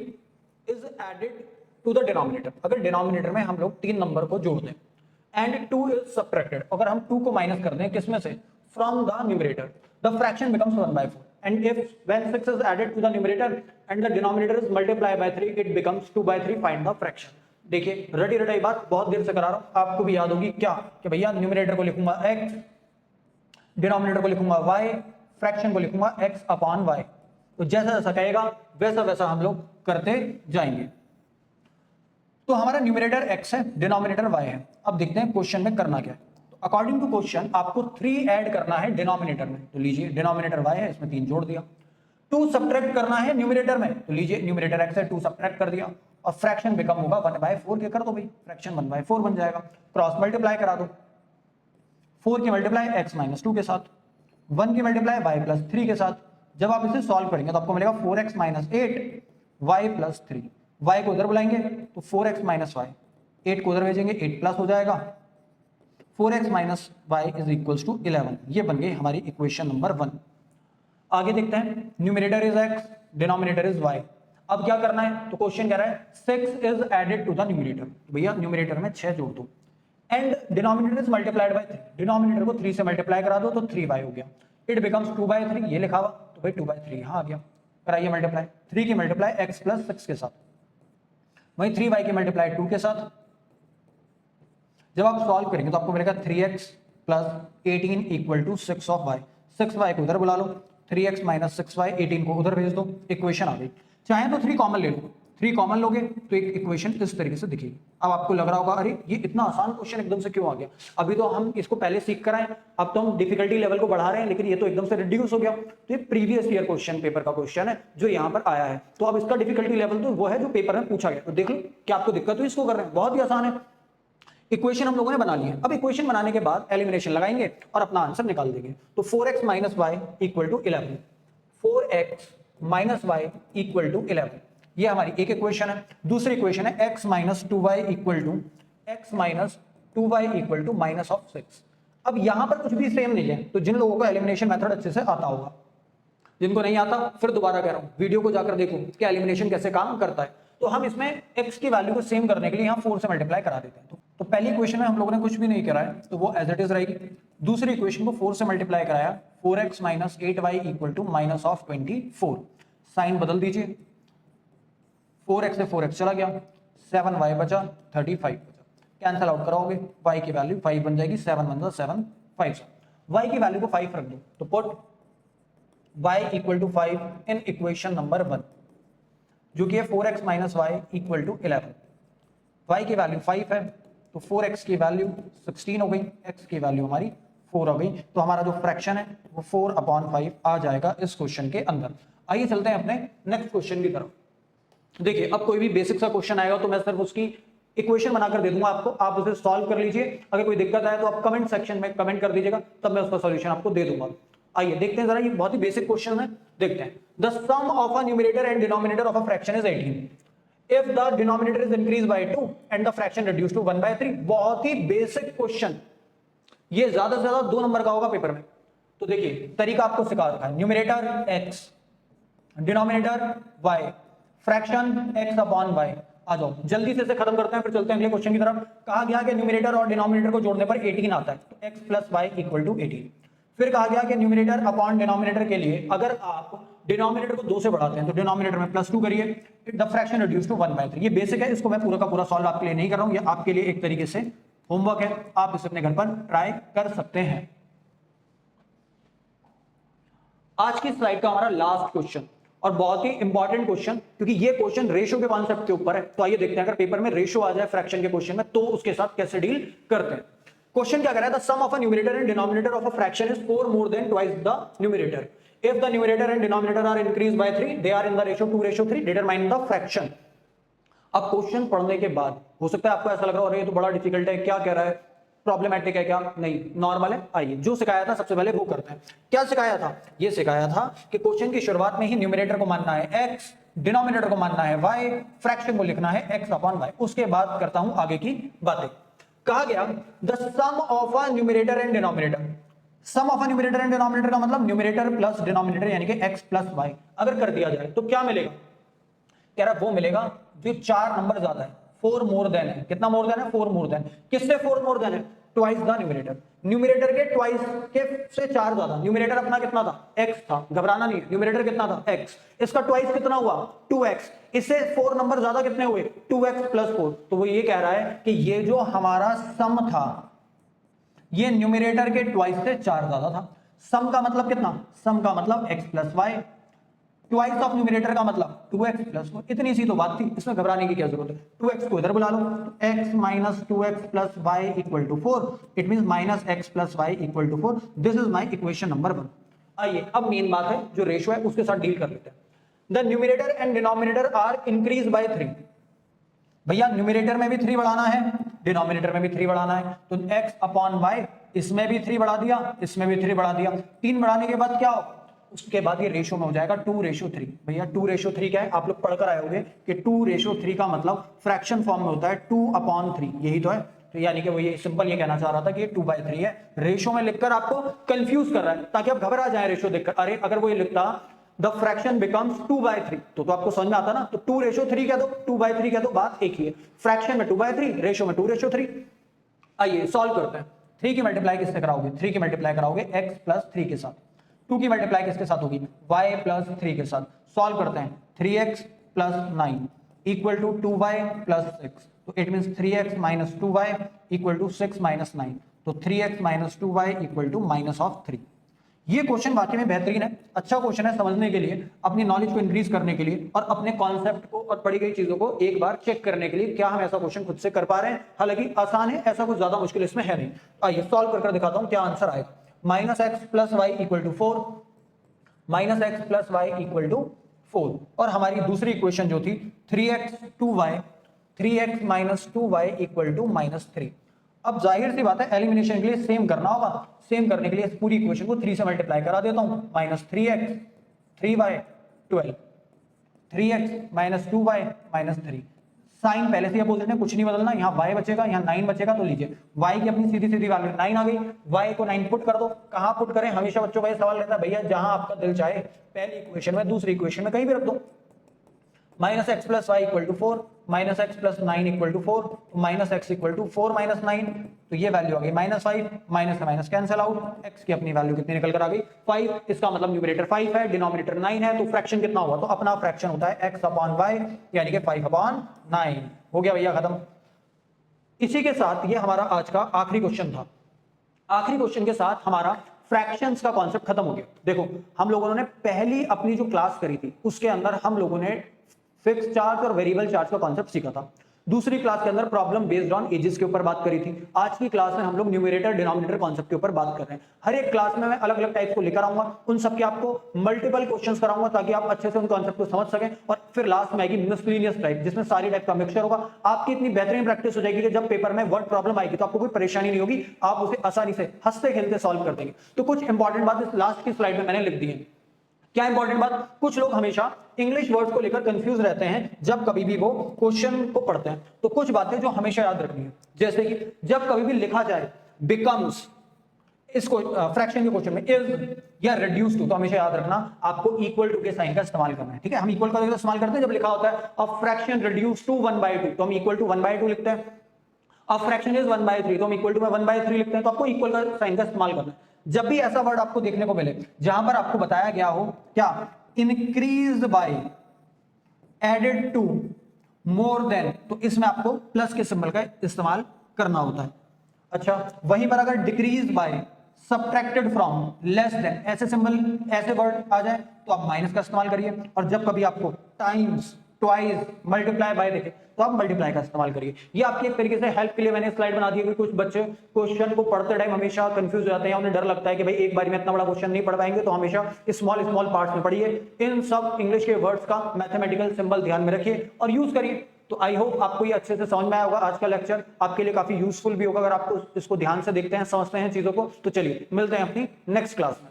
is added to the denominator. अगर डिनोमिनेटर में हम लोग 3 नंबर को जोड़ दें एंड 2 इज सबट्रैक्टेड, अगर हम 2 को माइनस कर दें किसमें से, from the numerator, the fraction becomes 1/4। And if when 6 is added to the numerator and the denominator is multiply by 3 it becomes 2/3, find the fraction. देखिए रटी रटाई बात बहुत देर से करा रहा हूं, आपको भी याद होगी क्या, कि भैया न्यूमरेटर को लिखूंगा x, डिनोमिनेटर को लिखूंगा y, फ्रैक्शन को लिखूंगा x/y। तो जैसा जैसा कहेगा वैसा वैसा हम लोग करते जाएंगे। तो हमारा न्यूमरेटर x है, डिनोमिनेटर y है। अब देखते हैं क्वेश्चन में करना क्या है। तो अकॉर्डिंग टू क्वेश्चन आपको 3 ऐड करना है डिनोमिनेटर में, तो लीजिए डिनोमिनेटर y है, इसमें 3 जोड़ दिया। 2 सब्ट्रैक्ट करना है न्यूमरेटर में, तो लीजिए न्यूमरेटर x है, 2 सब्ट्रैक्ट कर दिया। और फ्रैक्शन बिकम होगा 1/4 के, कर दो भाई, फ्रैक्शन 1/4 बन जाएगा। क्रॉस मल्टीप्लाई करा दो, 4 की मल्टीप्लाई x - 2 के साथ, 1 की मल्टीप्लाई y + 3 के साथ। जब आप इसे सॉल्व करेंगे तो आपको मिलेगा 4x - 8 y + 3। y को उधर बुलाएंगे तो 4x - y, 8 को उधर भेजेंगे 8+ हो जाएगा, 4x - y = 11। ये बन गई हमारी इक्वेशन नंबर 1। आगे देखते हैं, numerator is x, denominator is y। अब क्या करना है, तो क्वेश्चन कह रहा है 6 is added to the numerator, भैया न्यूमरेटर में 6 जोड़ दो, and denominator is multiplied by 3, denominator को 3 से मल्टीप्लाई करा दो तो 3y हो गया। इट बिकम्स 2/3, ये लिखा हुआ, तो भाई 2/3 यहां आ गया। कराइए मल्टीप्लाई, 3 की मल्टीप्लाई x + 6 के साथ, वहीं 3y की मल्टीप्लाई 2 के साथ। जब आप सॉल्व करेंगे तो आपको मिलेगा 3x + 18 = 6 ऑफ y। 6y को उधर बुला लो, 3x - 6y, 18 को उधर भेज दो, इक्वेशन आ गई। चाहे तो 3 कॉमन ले लो, 3 कॉमन लोगे तो एक इक्वेशन इस तरीके से दिखेगी। अब आपको लग रहा होगा अरे ये इतना आसान क्वेश्चन एकदम से क्यों आ गया, अभी तो हम इसको पहले सीख कर आए, अब तो हम डिफिकल्टी लेवल को बढ़ा रहे हैं, लेकिन ये तो एकदम से रिड्यूस हो गया। तो ये प्रीवियस ईयर क्वेश्चन पेपर का क्वेश्चन है जो यहाँ पर आया है, तो अब इसका डिफिकल्टी लेवल तो वो है जो पेपर में पूछा गया। तो देख लो क्या आपको दिक्कत हुई इसको कर रहे हैं, बहुत ही आसान है। इक्वेशन हम लोगों ने बना ली है, अब इक्वेशन बनाने के बाद एलिमिनेशन लगाएंगे और अपना आंसर निकाल देंगे। तो 4x - y = 11, 4x - y = 11, ये हमारी एक इक्वेशन है। दूसरी इक्वेशन है x - 2y = -6। अब यहां पर कुछ भी सेम नहीं है, तो जिन लोगों को एलिमिनेशन मेथड अच्छे से आता होगा, जिनको नहीं आता फिर दोबारा कह रहा हूं वीडियो को जाकर देखो कि एलिमिनेशन कैसे काम करता है। तो हम इसमें x की वैल्यू को सेम करने के लिए यहां 4 से मल्टीप्लाई करा देते हैं। तो पहली इक्वेशन में हम लोगों ने कुछ भी नहीं करा है, तो वो एज इट इज रहेगी। दूसरी इक्वेशन को 4 से मल्टीप्लाई कराया, 4x - 8y = -24। साइन बदल दीजिए, 4x से 4x चला गया, 7y बचा, 35 बचा। कैंसिल आउट कराओगे, y की वैल्यू 5 बन जाएगी, 7 × 7 5। y की वैल्यू को 5 रख दो, तो put y = 5 in equation number 1, जो कि है 4x - y = 11। y की वैल्यू 5 है, तो 4x की वैल्यू 16 हो गई, x की वैल्यू हमारी 4 हो गई। तो हमारा जो फ्रैक्शन है वो 4/5 आ जाएगा इस क्वेश्चन के अंदर। आइए चलते हैं अपने नेक्स्ट क्वेश्चन की तरफ। देखिए अब कोई भी बेसिक सा क्वेश्चन आएगा तो मैं सिर्फ उसकी इक्वेशन बनाकर दे दूंगा आपको, आप उसे सॉल्व कर लीजिए। अगर कोई दिक्कत आए तो आप कमेंट सेक्शन में कमेंट कर दीजिएगा, तब मैं उसका सॉल्यूशन आपको दे दूंगा। आइए देखते हैं जरा, ये बहुत ही बेसिक क्वेश्चन है, देखते हैं। The sum of a numerator and denominator of a fraction is 18 if the denominator is increase by 2 and the fraction reduce to 1/3। बहुत ही बेसिक क्वेश्चन, ये ज्यादा से ज्यादा 2 नंबर का होगा पेपर में। तो देखिए तरीका आपको सिखा रखा है, numerator x, denominator y, fraction x upon y। आ जाओ जल्दी से इसे खत्म करते हैं, फिर चलते हैं अगले क्वेश्चन की तरफ। कहा गया कि न्यूमरेटर और डिनोमिनेटर को जोड़ने पर 18 आता है, तो x plus y equal to 18। फिर कहा गया कि न्यूमरेटर अपॉन डिनोमिनेटर के लिए अगर आप डिनोमिनेटर को 2 से बढ़ाते हैं तो डिनोमिनेटर में +2 करिए, द फ्रैक्शन रिड्यूस टू 1/3। ये बेसिक है, इसको मैं पूरा का पूरा सॉल्व आपके लिए नहीं कर रहा हूं, ये आपके लिए एक तरीके से होमवर्क है, आप इसे अपने घर पर ट्राई कर सकते हैं। आज की स्लाइड का हमारा लास्ट क्वेश्चन और बहुत ही इंपॉर्टेंट क्वेश्चन, क्योंकि ये क्वेश्चन रेशो के कॉन्सेप्ट के ऊपर है। तो आइए देखते हैं अगर पेपर में रेशो आ जाए फ्रैक्शन के क्वेश्चन में तो उसके साथ कैसे डील करते हैं। क्वेश्चन क्या कह रहा है, the sum of a numerator and denominator of a fraction is 4 more than twice the numerator. If the numerator and denominator are increase by 3, they are in the ratio 2:3, determine the fraction. अब question पढ़ने के बाद हो सकता है आपको ऐसा लग रहा हो, अरे ये तो बड़ा डिफिकल्ट है, क्या कह रहा है, प्रॉब्लमेटिक है क्या? नहीं, नॉर्मल है। आइए जो सिखाया था सबसे पहले वो करते हैं। क्या सिखाया था? ये सिखाया था कि क्वेश्चन की शुरुआत में ही न्यूमरेटर को मानना है x, डिनोमिनेटर को मानना है y, फ्रैक्शन को लिखना है x अपॉन y। उसके बाद करता हूं आगे की बातें। कहा गया the sum of a numerator and denominator. Sum of a numerator and denominator का मतलब न्यूमरेटर प्लस डिनोमिनेटर यानी कि x प्लस y अगर कर दिया जाए तो क्या मिलेगा? कह रहा वो मिलेगा जो 4 नंबर ज्यादा है, 4 मोर देन है। कितना मोर देन है? 4 मोर देन। किससे 4 मोर देन है? Twice the numerator. न्यूमरेटर के ट्वाइस के से 4 ज्यादा। न्यूमरेटर अपना कितना था? x था, घबराना नहीं है। न्यूमरेटर कितना था? x। इसका ट्वाइस कितना हुआ? 2x। इससे 4 नंबर ज्यादा कितने हुए? 2x plus 4। तो वो ये कह रहा है कि ये जो हमारा सम था ये न्यूमरेटर के ट्वाइस से 4 ज्यादा था। सम का मतलब कितना? सम का मतलब x plus y, twice of numerator का मतलब 2x प्लस 4। इतनी सी तो बात थी, इसमें घबराने की क्या जरूरत है। 2x को इधर बुला लो, x minus 2x plus y equal to 4। It mean minus x plus y equal to 4। This is my equation number 1। आइए अब मेन बात है जो रेशो है उसके साथ डील कर लेते हैं। The numerator and denominator are increase by 3। भैया न्यूमरेटर में भी 3 बढ़ाना है, डिनोमिनेटर में भी 3 बढ़ाना है, तो x अपॉन वाई, इसमें भी 3 बढ़ा दिया, इसमें भी 3 बढ़ा दिया। 3 बढ़ाने के बाद क्या हो? उसके बाद ये रेशो में हो जाएगा 2:3। भैया 2:3 क्या है? आप लोग पढ़कर आए होंगे कि 2:3 का मतलब फ्रैक्शन फॉर्म में होता है 2/3, यही तो है। तो यानी कि वो ये सिंपल ये कहना चाह रहा था कि ये 2/3 है। रेशो में लिखकर आपको कंफ्यूज कर रहा है ताकि आप घबरा जाए रेशो देखकर। अरे अगर वो ये लिखता द फ्रैक्शन बिकम्स 2/3 तो आपको समझ में आता ना। तो 2:3 कह दो, 2/3 कह दो, बात एक ही है। फ्रैक्शन में 2/3, रेशो में 2:3। आइए सॉल्व करते हैं। 3 की मल्टीप्लाई किससे कराओगे? 3 की मल्टीप्लाई कराओगे x प्लस 3 के साथ। 2 की मल्टीप्लाई किसके साथ होगी? y प्लस 3 के साथ। सॉल्व करते हैं। 3x plus 9 equal to 2y plus 6। तो it means 3x minus 2y equal to 6 minus 9। तो 3x minus 2y equal to minus of 3। ये क्वेश्चन वाकई में बेहतरीन है, अच्छा क्वेश्चन है समझने के लिए, अपनी नॉलेज को इंक्रीज करने के लिए और अपने कॉन्सेप्ट को और पढ़ी गई चीजों को एक बार चेक करने के लिए क्या हम ऐसा क्वेश्चन खुद से कर पा रहे हैं। हालांकि आसान है, ऐसा कुछ ज्यादा मुश्किल इसमें है नहीं। आइए सॉल्व कर दिखाता हूं क्या आंसर आएगा। Minus x plus y equal to 4, minus x plus y equal to 4। और हमारी दूसरी इक्वेशन जो थी 3x 2y, 3x minus 2y equal to minus 3। अब जाहिर सी बात है एलिमिनेशन के लिए सेम करना होगा। सेम करने के लिए इस पूरी इक्वेशन को 3 से मल्टीप्लाई करा देता हूं। Minus 3x 3y 12, 3x minus 2y minus 3। Sign पहले से अपोजिट है, कुछ नहीं बदलना। यहाँ y बचेगा, यहाँ 9 बचेगा। तो लीजिए y की अपनी सीधी सीधी वैल्यू 9 आ गई। y को 9 पुट कर दो। कहां पुट करें? हमेशा बच्चों का ये सवाल रहता है भैया जहां आपका दिल चाहे, पहली इक्वेशन में, दूसरी इक्वेशन में, कहीं भी रख दो। Minus x plus y equal to 4, minus x plus 9 equal to 4, minus x equal to 4 minus 9। तो ये वैल्यू आ गई माइनस 5, माइनस से माइनस कैंसिल आउट। एक्स की अपनी वैल्यू कितनी निकल कर आ गई? 5। इसका मतलब न्यूमरेटर 5 है, डिनोमिनेटर 9 है, तो फ्रैक्शन कितना हुआ? तो अपना फ्रैक्शन होता है x अपॉन वाई यानी कि 5/9। हो गया भैया खत्म। इसी के साथ ये हमारा आज का आखिरी क्वेश्चन था। आखिरी क्वेश्चन के साथ हमारा फ्रैक्शंस का कॉन्सेप्ट खत्म हो गया। देखो हम लोगों ने पहली अपनी जो क्लास करी थी उसके अंदर हम लोगों ने फिक्स चार्ज और वेरिएबल चार्ज का कॉन्सेप्ट सीखा था। दूसरी क्लास के अंदर प्रॉब्लम बेस्ड ऑन एजेस के ऊपर बात करी थी। आज की क्लास में हम लोग न्यूमरेटर डिनोमिनेटर कॉन्सेप्ट के ऊपर बात कर रहे हैं। हर एक क्लास में मैं अलग अलग टाइप को लेकर आऊंगा, उन सबके आपको मल्टीपल क्वेश्चंस कराऊंगा ताकि आप अच्छे से उन कॉन्सेप्ट को समझ सकें। और फिर लास्ट में आएगी मिसलेनियस टाइप जिसमें सारी टाइप का मिक्सचर होगा। आपकी इतनी बेहतरीन प्रैक्टिस हो जाएगी कि जब पेपर में वर्ड प्रॉब्लम आएगी तो आपको कोई परेशानी नहीं होगी, आप उसे आसानी से हंसते खेलते सॉल्व कर देंगे। तो कुछ इंपॉर्टेंट बात इस लास्ट की स्लाइड में मैंने लिख दी है। क्या इंपॉर्टेंट बात? कुछ लोग हमेशा इंग्लिश वर्ड्स को लेकर कंफ्यूज रहते हैं जब कभी भी वो क्वेश्चन को पढ़ते हैं। तो कुछ बातें जो हमेशा याद रखनी है, जैसे कि जब कभी भी लिखा जाए बिकम्स, इसको फ्रैक्शन के क्वेश्चन में इज या रिड्यूस टू, तो हमेशा याद रखना आपको इक्वल टू के साइन का इस्तेमाल करना है, ठीक है। हम इक्वल का इस्तेमाल करते हैं जब लिखा होता है अ फ्रैक्शन रिड्यूस टू 1/2, तो हम इक्वल टू 1/2 लिखते हैं। अ फ्रैक्शन इज 1/3, तो हम इक्वल टू में 1/3 लिखते हैं। तो आपको इक्वल का साइन का इस्तेमाल करना है जब भी ऐसा वर्ड आपको देखने को मिले जहां पर आपको बताया गया हो क्या, increase by, added to, more than, तो इसमें आपको प्लस के सिंबल का इस्तेमाल करना होता है। अच्छा, वहीं पर अगर decrease by, subtracted from, less than, ऐसे सिंबल, ऐसे वर्ड आ जाए तो आप माइनस का इस्तेमाल करिए। और जब कभी आपको टाइम्स, ट्वाइस, मल्टीप्लाई बाय देखे तो आप मल्टीप्लाई का इस्तेमाल करिए। ये आपकी एक तरीके से हेल्प के लिए मैंने स्लाइड बना दी है कि कुछ बच्चे क्वेश्चन को पढ़ते टाइम हमेशा कंफ्यूज हो जाते हैं, उन्हें डर लगता है कि भाई एक बार में इतना बड़ा क्वेश्चन नहीं पढ़ पाएंगे, तो हमेशा स्मॉल स्मॉल पार्ट्स में पढ़िए। इन सब इंग्लिश के वर्ड्स का मैथमेटिकल सिंबल ध्यान में रखिए और यूज करिए। तो आई होप आपको ये अच्छे से समझ में आया होगा। आज का लेक्चर आपके लिए काफी यूजफुल भी होगा अगर आपको इसको ध्यान से देखते हैं, समझते हैं चीजों को। तो चलिए मिलते हैं अपनी नेक्स्ट क्लास में।